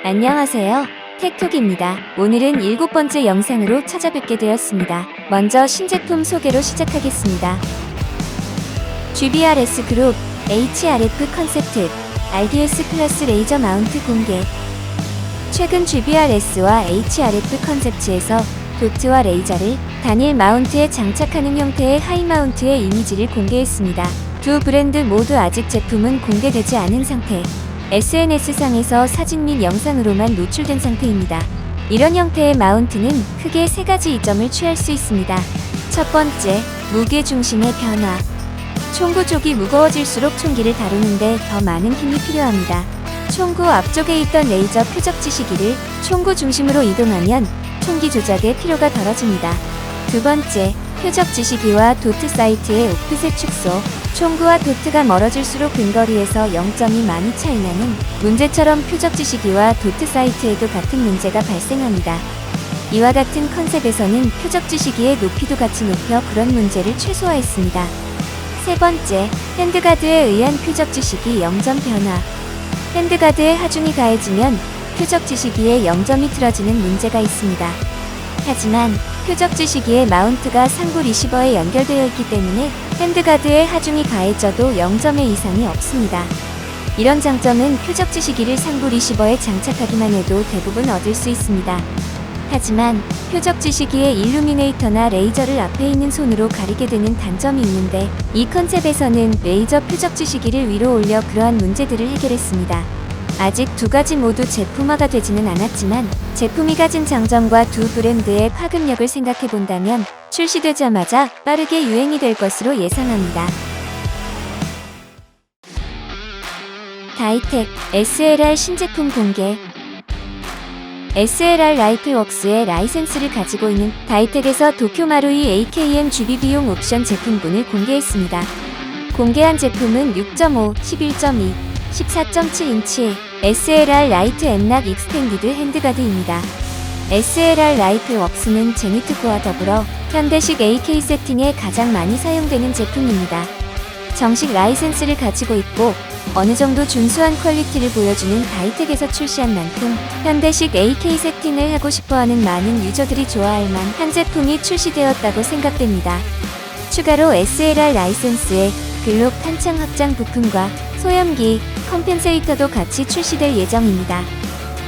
안녕하세요. 텍톡입니다. 오늘은 7번째 영상으로 찾아뵙게 되었습니다. 먼저 신제품 소개로 시작하겠습니다. GBRS 그룹 HRF 컨셉트 RDS 플러스 레이저 마운트 공개. 최근 GBRS와 HRF 컨셉츠에서 도트와 레이저를 단일 마운트에 장착하는 형태의 하이 마운트의 이미지를 공개했습니다. 두 브랜드 모두 아직 제품은 공개되지 않은 상태. SNS상에서 사진 및 영상으로만 노출된 상태입니다. 이런 형태의 마운트는 크게 3가지 이점을 취할 수 있습니다. 첫 번째, 무게 중심의 변화. 총구 쪽이 무거워질수록 총기를 다루는데 더 많은 힘이 필요합니다. 총구 앞쪽에 있던 레이저 표적지 시기를 총구 중심으로 이동하면 총기 조작의 필요가 덜어집니다. 두 번째, 표적지 시기와 도트 사이트의 오프셋 축소. 총구와 도트가 멀어질수록 근거리에서 0점이 많이 차이나는 문제처럼 표적지 시기와 도트 사이트에도 같은 문제가 발생합니다. 이와 같은 컨셉에서는 표적지 시기의 높이도 같이 높여 그런 문제를 최소화했습니다. 세 번째, 핸드가드에 의한 표적지 시기 0점 변화. 핸드가드에 하중이 가해지면 표적지 시기에 0점이 틀어지는 문제가 있습니다. 하지만 표적지 시기에 마운트가 상부 리시버에 연결되어 있기 때문에 핸드가드에 하중이 가해져도 0점의 이상이 없습니다. 이런 장점은 표적지 시기를 상부 리시버에 장착하기만 해도 대부분 얻을 수 있습니다. 하지만 표적지 시기에 일루미네이터나 레이저를 앞에 있는 손으로 가리게 되는 단점이 있는데, 이 컨셉에서는 레이저 표적지 시기를 위로 올려 그러한 문제들을 해결했습니다. 아직 두 가지 모두 제품화가 되지는 않았지만 제품이 가진 장점과 두 브랜드의 파급력을 생각해본다면 출시되자마자 빠르게 유행이 될 것으로 예상합니다. 다이텍 SLR 신제품 공개. SLR 라이플웍스의 라이센스를 가지고 있는 다이텍에서 도쿄마루이 AKM GBB용 옵션 제품군을 공개했습니다. 공개한 제품은 6.5, 11.2, 14.7인치의 SLR 라이트 엠락 익스텐디드 핸드가드입니다. SLR 라이플웍스는 제니트코와 더불어 현대식 AK 세팅에 가장 많이 사용되는 제품입니다. 정식 라이센스를 가지고 있고 어느 정도 준수한 퀄리티를 보여주는 다이텍에서 출시한 만큼 현대식 AK 세팅을 하고 싶어하는 많은 유저들이 좋아할 만한 제품이 출시되었다고 생각됩니다. 추가로 SLR 라이센스에 글록 탄창 확장 부품과 소염기, 컴펜세이터도 같이 출시될 예정입니다.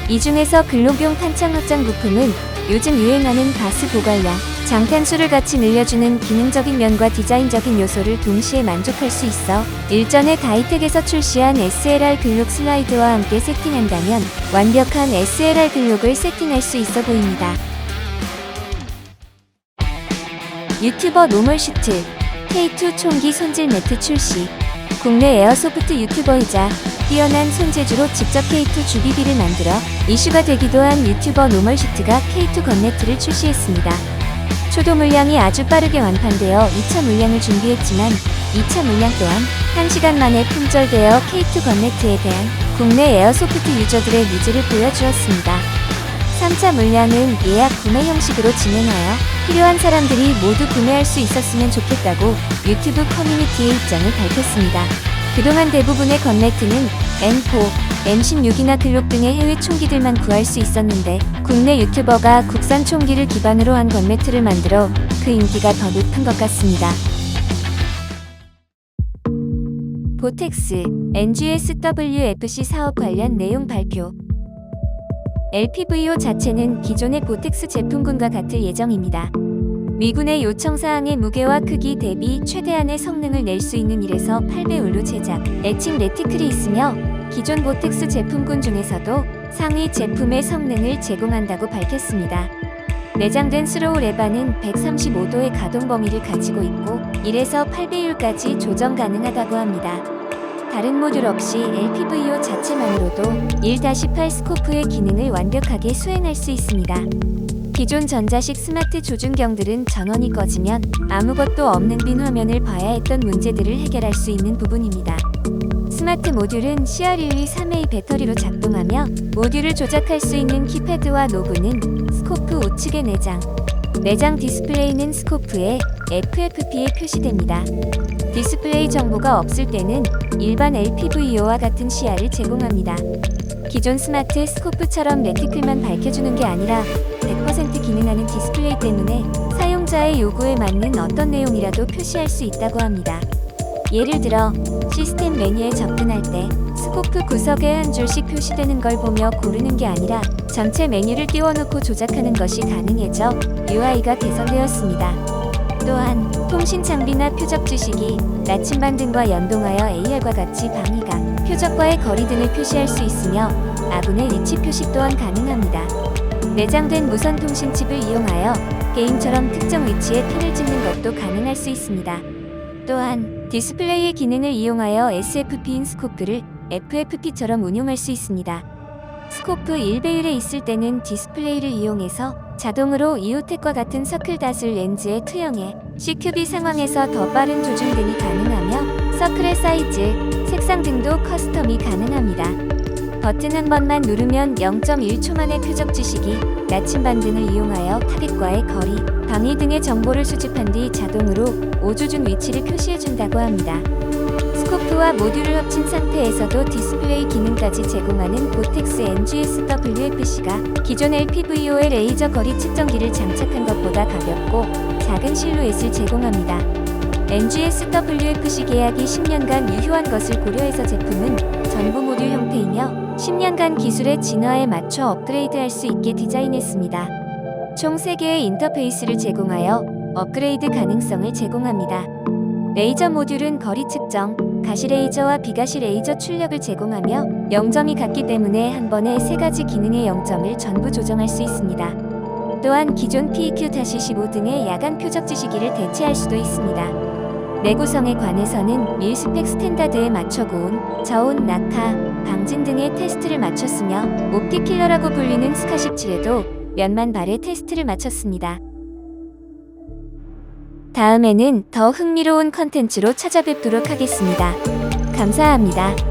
이 중에서 글록용 탄창 확장 부품은 요즘 유행하는 가스 보관량, 장탄수를 같이 늘려주는 기능적인 면과 디자인적인 요소를 동시에 만족할 수 있어 일전에 다이텍에서 출시한 SLR 글록 슬라이드와 함께 세팅한다면 완벽한 SLR 글록을 세팅할 수 있어 보입니다. 유튜버 노멀슈트 K2 총기 손질 매트 출시. 국내 에어소프트 유튜버이자 뛰어난 손재주로 직접 K2 GBB를 만들어 이슈가 되기도 한 유튜버 노멀슈트가 K2 건네트를 출시했습니다. 초도 물량이 아주 빠르게 완판되어 2차 물량을 준비했지만 2차 물량 또한 1시간 만에 품절되어 K2 건네트에 대한 국내 에어소프트 유저들의 니즈를 보여주었습니다. 3차 물량은 예약 구매 형식으로 진행하여 필요한 사람들이 모두 구매할 수 있었으면 좋겠다고 유튜브 커뮤니티에 입장을 밝혔습니다. 그동안 대부분의 건네트는 M4, M16이나 글록 등의 해외 총기들만 구할 수 있었는데 국내 유튜버가 국산 총기를 기반으로 한 건네트를 만들어 그 인기가 더 높은 것 같습니다. 보텍스, NGSWFC 사업 관련 내용 발표. LPVO 자체는 기존의 보텍스 제품군과 같을 예정입니다. 미군의 요청사항의 무게와 크기 대비 최대한의 성능을 낼 수 있는 1에서 8배율로 제작, 에칭 레티클이 있으며 기존 보텍스 제품군 중에서도 상위 제품의 성능을 제공한다고 밝혔습니다. 내장된 스로우 레바는 135도의 가동 범위를 가지고 있고 1에서 8배율까지 조정 가능하다고 합니다. 다른 모듈 없이 LPVO 자체만으로도 1-8 스코프의 기능을 완벽하게 수행할 수 있습니다. 기존 전자식 스마트 조준경들은 전원이 꺼지면 아무것도 없는 빈 화면을 봐야 했던 문제들을 해결할 수 있는 부분입니다. 스마트 모듈은 CR123A 배터리로 작동하며 모듈을 조작할 수 있는 키패드와 노브는 스코프 우측에 내장 디스플레이는 스코프에 FFP에 표시됩니다. 디스플레이 정보가 없을 때는 일반 LPVO와 같은 시야를 제공합니다. 기존 스마트 스코프처럼 레티클만 밝혀주는 게 아니라 100% 기능하는 디스플레이 때문에 사용자의 요구에 맞는 어떤 내용이라도 표시할 수 있다고 합니다. 예를 들어 시스템 메뉴에 접근할 때 스코프 구석에 한 줄씩 표시되는 걸 보며 고르는 게 아니라 전체 메뉴를 띄워놓고 조작하는 것이 가능해져 UI가 개선되었습니다. 또한 통신 장비나 표적 지식이 나침반 등과 연동하여 AR과 같이 방위각, 표적과의 거리 등을 표시할 수 있으며 아군의 위치 표시 또한 가능합니다. 내장된 무선 통신칩을 이용하여 게임처럼 특정 위치에 핀을 찍는 것도 가능할 수 있습니다. 또한 디스플레이의 기능을 이용하여 SFP인 스코프를 FFP처럼 운용할 수 있습니다. 스코프 1배율에 있을 때는 디스플레이를 이용해서 자동으로 이오텍과 같은 서클 다슬 렌즈에 투영해 CQB 상황에서 더 빠른 조준 등이 가능하며 서클의 사이즈, 색상 등도 커스텀이 가능합니다. 버튼 한 번만 누르면 0.1초 만에 표적 지식이 나침반 등을 이용하여 타깃과의 거리, 방위 등의 정보를 수집한 뒤 자동으로 5조준 위치를 표시해준다고 합니다. 스코프와 모듈을 합친 상태에서도 디스플레이 기능까지 제공하는 보텍스 NGS-WFC가 기존 LPVO의 레이저 거리 측정기를 장착한 것보다 가볍고 작은 실루엣을 제공합니다. NGS-WFC 계약이 10년간 유효한 것을 고려해서 제품은 전부 모듈 형태이며 10년간 기술의 진화에 맞춰 업그레이드할 수 있게 디자인했습니다. 총 3개의 인터페이스를 제공하여 업그레이드 가능성을 제공합니다. 레이저 모듈은 거리 측정, 가시 레이저와 비가시 레이저 출력을 제공하며 0점이 같기 때문에 한 번에 3가지 기능의 0점을 전부 조정할 수 있습니다. 또한 기존 PEQ-15 등의 야간 표적 지시기를 대체할 수도 있습니다. 내구성에 관해서는 밀스펙 스탠다드에 맞춰 고온, 저온, 낙하, 방진 등의 테스트를 마쳤으며 옵틱 킬러라고 불리는 스카17에도 몇만 발의 테스트를 마쳤습니다. 다음에는 더 흥미로운 컨텐츠로 찾아뵙도록 하겠습니다. 감사합니다.